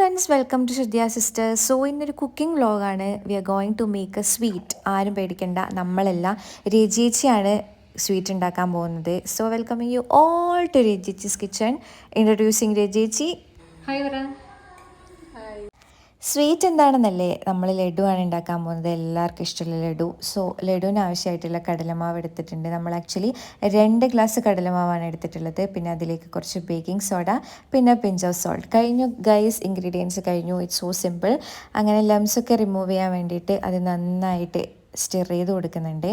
Friends, welcome to Shraddhya sisters. So ഇന്നൊരു cooking വ്ളോഗാണ്. We are going to make a sweet. ആരും പേടിക്കേണ്ട, നമ്മളല്ല, രജിയേച്ചിയാണ് സ്വീറ്റ് ഉണ്ടാക്കാൻ പോകുന്നത്. So welcome you all to രജിയേച്ചീസ് കിച്ചൺ. ഇൻട്രൊഡ്യൂസിങ് രജിയേച്ചി. ഹായ് പറ. സ്വീറ്റ് എന്താണെന്നല്ലേ, നമ്മൾ ലഡുവാണ് ഉണ്ടാക്കാൻ പോകുന്നത്. എല്ലാവർക്കും ഇഷ്ടമുള്ള ലഡു. സോ ലഡുവിന് ആവശ്യമായിട്ടുള്ള കടലമാവ് എടുത്തിട്ടുണ്ട്. നമ്മൾ ആക്ച്വലി 2 ഗ്ലാസ് കടലമാവാണ് എടുത്തിട്ടുള്ളത്. പിന്നെ അതിലേക്ക് കുറച്ച് ബേക്കിംഗ് സോഡ, പിന്നെ പിഞ്ച് ഓഫ് സോൾട്ട്. കഴിഞ്ഞു ഗൈസ്, ഇൻഗ്രീഡിയൻസ് കഴിഞ്ഞു. It's so simple. അങ്ങനെ ലംസൊക്കെ റിമൂവ് ചെയ്യാൻ വേണ്ടിയിട്ട് അത് നന്നായിട്ട് സ്റ്റിർ ചെയ്ത് കൊടുക്കുന്നുണ്ട്.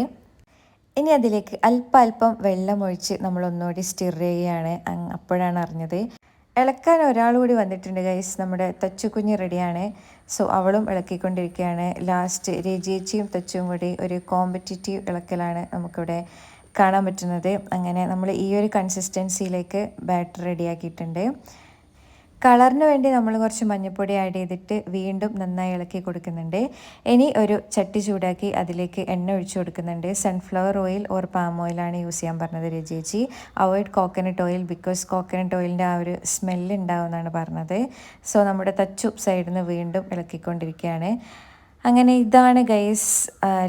ഇനി അതിലേക്ക് അല്പം വെള്ളം ഒഴിച്ച് നമ്മൾ ഒന്നുകൂടി സ്റ്റിർ ചെയ്യുകയാണ്. അപ്പോഴാണ് അറിഞ്ഞത് ഇളക്കാൻ ഒരാൾ കൂടി വന്നിട്ടുണ്ട് ഗൈസ്. നമ്മുടെ തച്ചുകുഞ്ഞ് റെഡിയാണ്. സോ അവളും ഇളക്കിക്കൊണ്ടിരിക്കുകയാണ്. ലാസ്റ്റ് രജിയേച്ചിയും തച്ചും കൂടി ഒരു കോമ്പറ്റീറ്റീവ് ഇളക്കലാണ് നമുക്കിവിടെ കാണാൻ പറ്റുന്നത്. അങ്ങനെ നമ്മൾ ഈ ഒരു കൺസിസ്റ്റൻസിയിലേക്ക് ബാറ്റർ റെഡിയാക്കിയിട്ടുണ്ട്. കളറിന് വേണ്ടി നമ്മൾ കുറച്ച് മഞ്ഞൾപ്പൊടി ആഡ് ചെയ്തിട്ട് വീണ്ടും നന്നായി ഇളക്കി കൊടുക്കുന്നുണ്ട്. ഇനി ഒരു ചട്ടി ചൂടാക്കി അതിലേക്ക് എണ്ണ ഒഴിച്ചു കൊടുക്കുന്നുണ്ട്. സൺഫ്ലവർ ഓയിൽ ഓർ പാം ഓയിലാണ് യൂസ് ചെയ്യാൻ പറഞ്ഞത് രജിയേച്ചി. Avoid coconut oil, because coconut ഓയിലിൻ്റെ ആ ഒരു സ്മെല്ല് ഉണ്ടാവുമെന്നാണ് പറഞ്ഞത്. സോ നമ്മുടെ തച്ചു സൈഡിൽ നിന്ന് വീണ്ടും ഇളക്കിക്കൊണ്ടിരിക്കുകയാണ്. അങ്ങനെ ഇതാണ് ഗൈസ്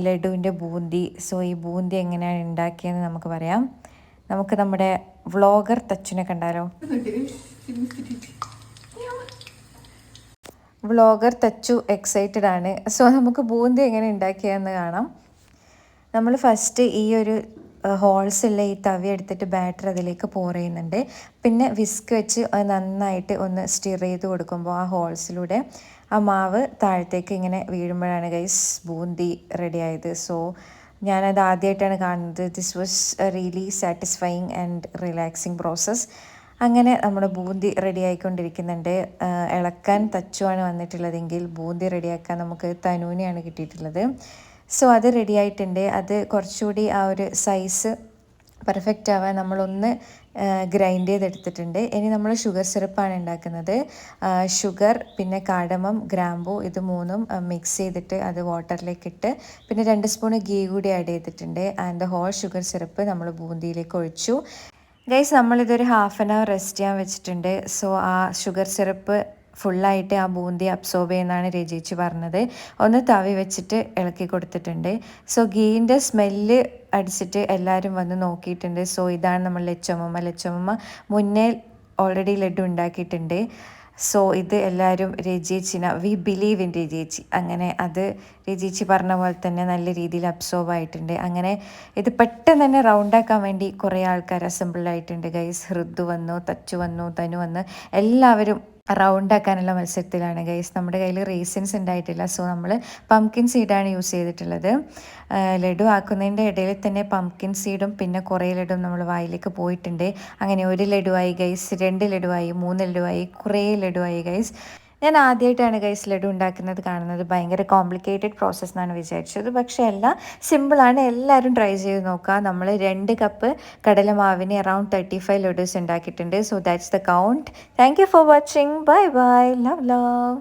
ലഡുവിൻ്റെ ബൂന്തി. സോ ഈ ബൂന്തി എങ്ങനെയാണ് ഉണ്ടാക്കിയതെന്ന് നമുക്ക് പറയാം. നമുക്ക് നമ്മുടെ വ്ളോഗർ തച്ചുനെ കണ്ടാലോ. വ്ളോഗർ തച്ചു എക്സൈറ്റഡ് ആണ്. സോ നമുക്ക് ബൂന്തി എങ്ങനെ ഉണ്ടാക്കിയതെന്ന് കാണാം. നമ്മൾ ഫസ്റ്റ് ഈ ഒരു ഹോൾസുള്ള ഈ തവി എടുത്തിട്ട് ബാറ്റർ അതിലേക്ക് പോർ ചെയ്യുന്നുണ്ട്. പിന്നെ വിസ്ക് വെച്ച് നന്നായിട്ട് ഒന്ന് സ്റ്റിർ ചെയ്ത് കൊടുക്കുമ്പോൾ ആ ഹോൾസിലൂടെ ആ മാവ് താഴത്തേക്ക് ഇങ്ങനെ വീഴുമ്പോഴാണ് ഗൈസ് ബൂന്തി റെഡി ആയത്. സോ ഞാനത് ആദ്യമായിട്ടാണ് കാണുന്നത്. This was A really satisfying and relaxing process. അങ്ങനെ നമ്മുടെ ബൂന്തി റെഡി ആയിക്കൊണ്ടിരിക്കുന്നുണ്ട്. ഇളക്കാൻ തച്ചുവാണ് വന്നിട്ടുള്ളതെങ്കിൽ ബൂന്തി റെഡിയാക്കാൻ നമുക്ക് തനൂനെയാണ് കിട്ടിയിട്ടുള്ളത്. സോ അത് റെഡി ആയിട്ടുണ്ട്. അത് കുറച്ചുകൂടി ആ ഒരു സൈസ് പെർഫെക്റ്റ് ആവാൻ നമ്മളൊന്ന് ഗ്രൈൻഡ് ചെയ്തെടുത്തിട്ടുണ്ട്. ഇനി നമ്മൾ ഷുഗർ സിറപ്പാണ് ഉണ്ടാക്കുന്നത്. ഷുഗർ, പിന്നെ കാടമം, ഗ്രാമ്പൂ, ഇത് മൂന്നും മിക്സ് ചെയ്തിട്ട് അത് വാട്ടറിലേക്ക് ഇട്ട് പിന്നെ 2 സ്പൂൺ ഗീ കൂടി ആഡ് ചെയ്തിട്ടുണ്ട്. And the whole sugar syrup നമ്മൾ ബൂന്തിയിലേക്ക് ഒഴിച്ചു. ഗൈസ്, നമ്മളിതൊരു ഹാഫ് ആൻ അവർ റെസ്റ്റ് ചെയ്യാൻ വെച്ചിട്ടുണ്ട്. സോ ആ ഷുഗർ സിറപ്പ് ഫുള്ളായിട്ട് ആ ബൂന്തി അബ്സോർബ് ചെയ്യുന്നതാണ് രജിയേച്ചി പറഞ്ഞത്. ഒന്ന് തവി വെച്ചിട്ട് ഇളക്കി കൊടുത്തിട്ടുണ്ട്. സോ ഗീൻ്റെ സ്മെല്ല് അടിച്ചിട്ട് എല്ലാവരും വന്ന് നോക്കിയിട്ടുണ്ട്. സോ ഇതാണ് നമ്മൾ ലച്ചമ്മ മുന്നേ ഓൾറെഡി ലഡു ഉണ്ടാക്കിയിട്ടുണ്ട്. സോ ഇത് എല്ലാവരും രജിയേച്ചിന, വി ബിലീവ് ഇൻ രജിയേച്ചി. അങ്ങനെ അത് രജിയേച്ചി പറഞ്ഞ പോലെ തന്നെ നല്ല രീതിയിൽ അബ്സോർബ് ആയിട്ടുണ്ട്. അങ്ങനെ ഇത് പെട്ടെന്ന് തന്നെ റൗണ്ടാക്കാൻ വേണ്ടി കുറേ ആൾക്കാർ അസംബിൾ ആയിട്ടുണ്ട് ഗൈസ്. ഹൃദു വന്നു, തച്ചു വന്നു, തനു വന്ന് എല്ലാവരും റൗണ്ടാക്കാനുള്ള മത്സരത്തിലാണ് ഗൈസ്. നമ്മുടെ കയ്യിൽ റേസിൻസ് ഉണ്ടായിട്ടില്ല. സോ നമ്മൾ പംകിൻ സീഡാണ് യൂസ് ചെയ്തിട്ടുള്ളത്. ലഡു ആക്കുന്നതിൻ്റെ ഇടയിൽ തന്നെ പംകിൻ സീഡും പിന്നെ കുറേ ലഡും നമ്മൾ വായിലേക്ക് പോയിട്ടുണ്ട്. അങ്ങനെ 1 ലഡുവായി ഗൈസ്, 2 ലഡുവായി, 3 ലഡുവായി, കുറേ ലഡുവായി ഗൈസ്. ഞാൻ ആദ്യമായിട്ടാണ് ഗൈസ് ലഡു ഉണ്ടാക്കുന്നത് കാണുന്നത്. ഭയങ്കര കോംപ്ലിക്കേറ്റഡ് പ്രോസസ്സ് എന്നാണ് വിചാരിച്ചത്. പക്ഷേ എല്ലാം സിമ്പിളാണ്. എല്ലാവരും ട്രൈ ചെയ്ത് നോക്കുക. നമ്മൾ 2 കപ്പ് കടലമാവിന് അറൗണ്ട് 35 ലഡുസ് ഉണ്ടാക്കിയിട്ടുണ്ട്. So that's the count. Thank you for watching. Bye bye. Love.